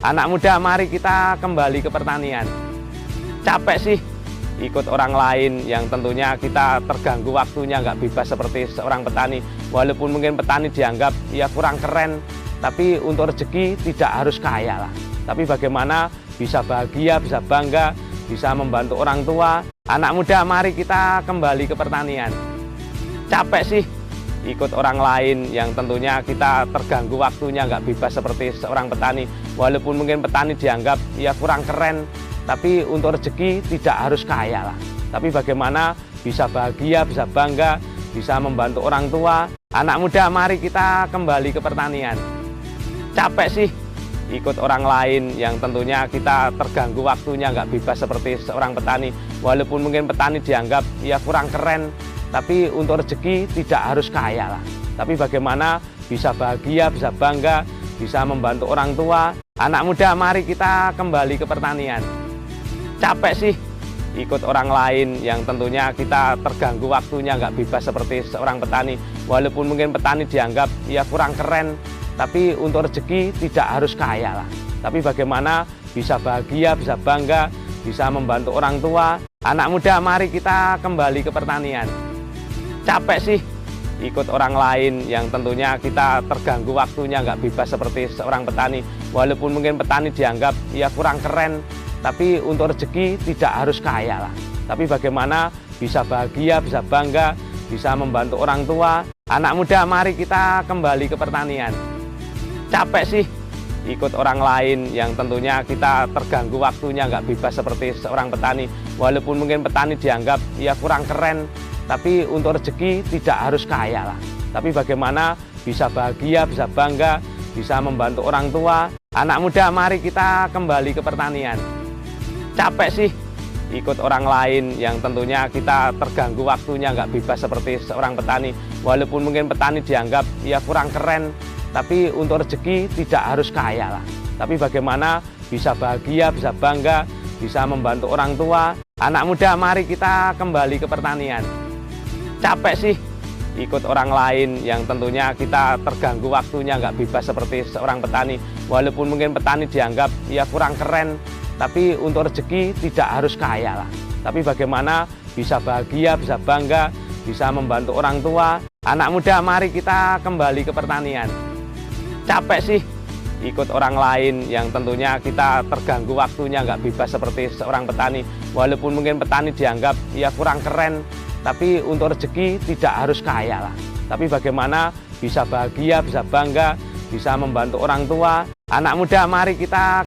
Anak muda, mari kita kembali ke pertanian. Capek sih ikut orang lain yang tentunya kita terganggu waktunya, nggak bebas seperti seorang petani. Walaupun mungkin petani dianggap ya kurang keren, tapi untuk rezeki tidak harus kaya lah. Tapi bagaimana bisa bahagia, bisa bangga, bisa membantu orang tua. Anak muda, mari kita kembali ke pertanian. Capek sih ikut orang lain yang tentunya kita terganggu waktunya, nggak bebas seperti seorang petani. Walaupun mungkin petani dianggap ya kurang keren, tapi untuk rezeki tidak harus kaya lah. Tapi bagaimana bisa bahagia, bisa bangga, bisa membantu orang tua. Anak muda, mari kita kembali ke pertanian. Capek sih ikut orang lain yang tentunya kita terganggu waktunya, nggak bebas seperti seorang petani. Walaupun mungkin petani dianggap ya kurang keren, tapi untuk rezeki tidak harus kaya lah. Tapi bagaimana bisa bahagia, bisa bangga, bisa membantu orang tua. Anak muda, mari kita kembali ke pertanian. Capek sih ikut orang lain yang tentunya kita terganggu waktunya, nggak bebas seperti seorang petani. Walaupun mungkin petani dianggap ya kurang keren, tapi untuk rezeki tidak harus kaya lah. Tapi bagaimana bisa bahagia, bisa bangga, bisa membantu orang tua. Anak muda, mari kita kembali ke pertanian. Capek sih ikut orang lain yang tentunya kita terganggu waktunya, nggak bebas seperti seorang petani. Walaupun mungkin petani dianggap ya kurang keren, tapi untuk rezeki tidak harus kaya lah. Tapi bagaimana bisa bahagia, bisa bangga, bisa membantu orang tua. Anak muda, mari kita kembali ke pertanian. Capek sih ikut orang lain yang tentunya kita terganggu waktunya, nggak bebas seperti seorang petani. Walaupun mungkin petani dianggap ya kurang keren, tapi untuk rezeki tidak harus kaya lah. Tapi bagaimana bisa bahagia, bisa bangga, bisa membantu orang tua. Anak muda, mari kita kembali ke pertanian. Capek sih ikut orang lain yang tentunya kita terganggu waktunya, nggak bebas seperti seorang petani. Walaupun mungkin petani dianggap ya kurang keren, tapi untuk rezeki tidak harus kaya lah. Tapi bagaimana bisa bahagia, bisa bangga, bisa membantu orang tua. Anak muda, mari kita kembali ke pertanian. Capek sih ikut orang lain yang tentunya kita terganggu waktunya, nggak bebas seperti seorang petani. Walaupun mungkin petani dianggap ya kurang keren, tapi untuk rezeki tidak harus kaya lah. Tapi bagaimana bisa bahagia, bisa bangga, bisa membantu orang tua. Anak muda, mari kita kembali ke pertanian. Capek sih ikut orang lain yang tentunya kita terganggu waktunya, nggak bebas seperti seorang petani. Walaupun mungkin petani dianggap ya kurang keren, tapi untuk rezeki tidak harus kaya lah. Tapi bagaimana bisa bahagia, bisa bangga, bisa membantu orang tua. Anak muda, mari kita